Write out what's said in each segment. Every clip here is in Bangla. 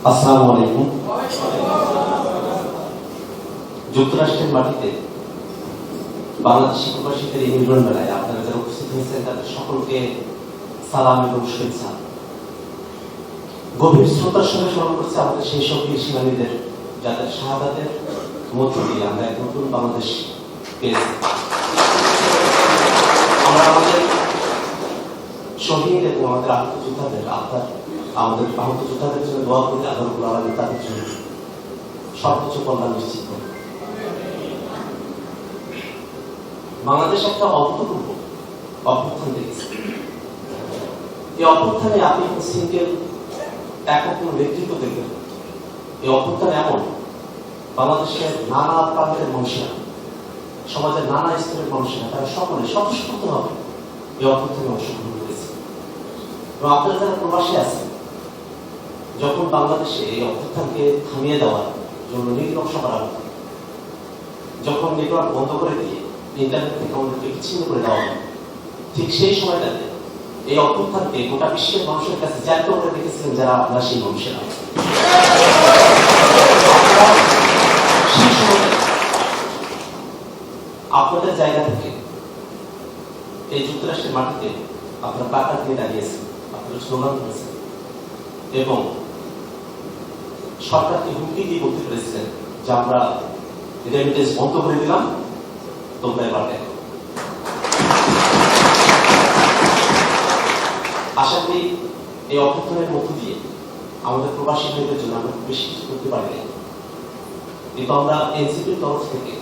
আসসালামু আলাইকুম। যুক্তরাষ্ট্রের মাটিতে বাংলাদেশি প্রবাসীদের এই মিলন মেলায় আপনারা যারা উপস্থিত হয়েছেন তাদের সকলকে সালাম এবং শুভেচ্ছা। গভীর শ্রদ্ধার সঙ্গে স্মরণ করছে আমাদের সেই সব বীর সেনানীদের যাদের শাহাদাতের মধ্য দিয়ে আমরা এক নতুন বাংলাদেশ পেয়েছি। আমরা আমাদের শহীদ এবং আমাদের আহত যোদ্ধাদের আমাদের আহত যোদ্ধাদের জন্য দোয়া করি, আল্লাহ রাব্বুল আলামিন তাদের জন্য সর্বোচ্চ কল্যাণ নিশ্চিত করে। বাংলাদেশ একটা অভূতপূর্ব অভ্যুত্থান দেখেছে। এই অভ্যুত্থানে আপনি সিঙ্গেল একক কোনো নেতৃত্ব দেখবেন। এই অভ্যুত্থান এমন বাংলাদেশের নানা প্রান্তের মানুষেরা, সমাজের নানা স্তরের মানুষেরা তারা সকলে স্বতঃস্ফূর্তভাবে এই অভ্যুত্থানে অংশগ্রহণ করেছে। এবং আপনারা যারা প্রবাসী আছেন, যখন বাংলাদেশে এই অভ্যুত্থানকে থামিয়ে দেওয়ার জন্য নীল নকশা করা হতো, যখন নেটওয়ার্ক বন্ধ করে দিয়ে ইন্টারনেট থেকে আমাদেরকে বিচ্ছিন্ন করে দেওয়া হয়, ঠিক সেই সময়টাতে এই অভ্যুত্থানকে গোটা বিশ্বের মানুষের কাছে জ্যান্ত করে দেখেছিলেন যারা আপনারা সেই মানুষেরা। সেই সময়টা আপনাদের জায়গা থেকে এই যুক্তরাষ্ট্রের মাটিতে আপনারা প্লাকার্ড নিয়ে দাঁড়িয়েছেন, আপনারা স্লোগান করেছেন এবং সরকারকে হুমকি দিয়ে বলতে পেরেছিলেন যে আমরা রেমিটেন্স বন্ধ করে দিলাম, তোমরা এবার দেখো। আশা করি এই অভ্যুত্থানের মধ্য দিয়ে আমাদের প্রবাসী ভাইদের জন্য আমরা বেশি কিছু করতে পারি না, কিন্তু আমরা এনসিপির তরফ থেকে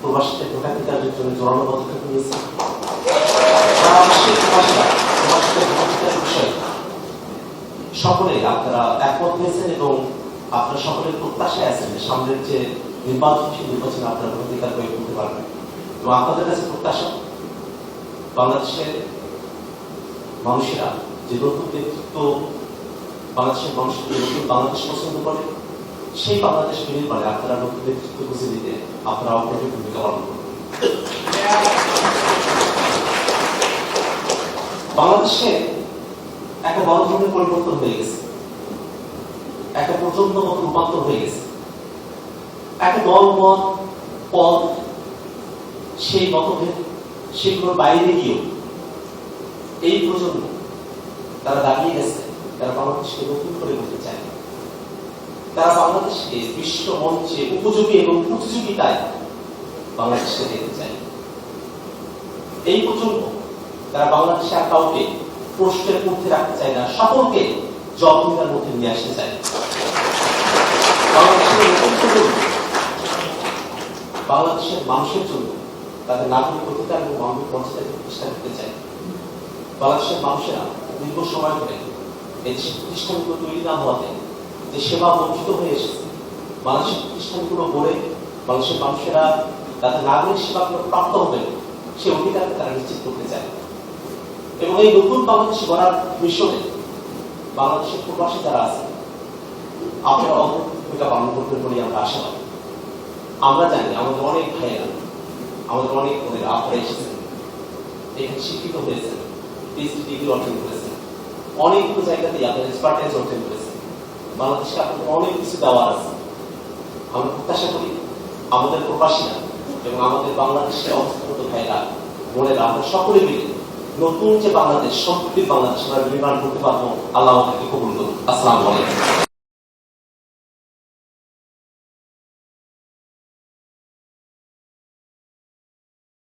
প্রবাসীদের ভোটাধিকারের জন্য জোরালো পদক্ষেপ নিয়েছি। সকলে আপনারা একমত হয়েছেন এবং আপনারা সকলের প্রত্যাশায় আছেন সামনের যে নির্বাচন, সেই নির্বাচনে আপনারা ভোটাধিকার প্রয়োগ করতে পারবেন। এবং আপনাদের কাছে প্রত্যাশা বাংলাদেশের মানুষেরা যে নতুন নেতৃত্ব, বাংলাদেশের মানুষের নতুন বাংলাদেশ পছন্দ করে, সেই বাংলাদেশ নির্মাণে আপনারা নতুন নেতৃত্ব বুঝে দিতে আপনারা অগ্রণী ভূমিকা পালন করবেন। বাংলাদেশে একটা বড় ধরনের পরিবর্তন হয়ে গেছে, একটা প্রচন্ড মত রূপান্তর হয়ে গেছে। একটা দল মত পথ, সেই মতভেদ, সেগুলোর বাইরে গিয়েও এই প্রজন্ম তারা দাঁড়িয়ে গেছে, তারা বাংলাদেশকে নতুন করে বলতে চায়, তারা বাংলাদেশকে বিশ্ব মঞ্চে উপযোগী এবং প্রতিযোগিতায় বাংলাদেশকে দেখতে চায়। এই প্রজন্ম তারা বাংলাদেশে আর কাউকে প্রশ্নের মধ্যে রাখতে চায় না, সকলকে জবাবদিহিতার মধ্যে নিয়ে আসতে চায়। বাংলাদেশের মানুষের জন্য তাদের নাগরিক অধিকার এবং মানবিক মর্যাদাকে প্রতিষ্ঠা করতে চায়। বাংলাদেশের মানুষেরা দীর্ঘ সময় ধরে এই প্রতিষ্ঠানগুলো তৈরি না হওয়াতে যে সেবা বঞ্চিত হয়ে এসেছে, বাংলাদেশের প্রতিষ্ঠানগুলো গড়ে বাংলাদেশের মানুষেরা তাদের নাগরিক সেবাগুলো প্রাপ্ত হবে, সে অধিকারকে তারা নিশ্চিত করতে চায়। এবং এই নতুন বাংলাদেশ গড়ার মিশনে বাংলাদেশের প্রবাসী যারা আছে আপনারা অনেক ভূমিকা পালন করতে বলে আমরা আশাবাদী। আমরা জানি আমাদের অনেক ভাইয়েরা, আমাদের অনেক বোনেরা আপনারা এসেছেন, এখানে শিক্ষিত হয়েছেন, পিএইচডি ডিগ্রি অর্জন করেছেন, অনেকগুলো জায়গাতেই আপনারা এক্সপার্টাইজ অর্জন করেছেন। বাংলাদেশে আপনাদের অনেক কিছু দেওয়ার আছে। আমরা প্রত্যাশা করি আমাদের প্রবাসীরা এবং আমাদের বাংলাদেশের অবস্থাগত ভাইয়েরা, বোনেরা, আমরা সকলে মিলে নতুন যে বাংলাদেশ, সম্প্রীতির বাংলাদেশ আমরা নির্মাণ করতে পারবো। আল্লাহ আমাদেরকে কবুল করুন। আসসালামু আলাইকুম।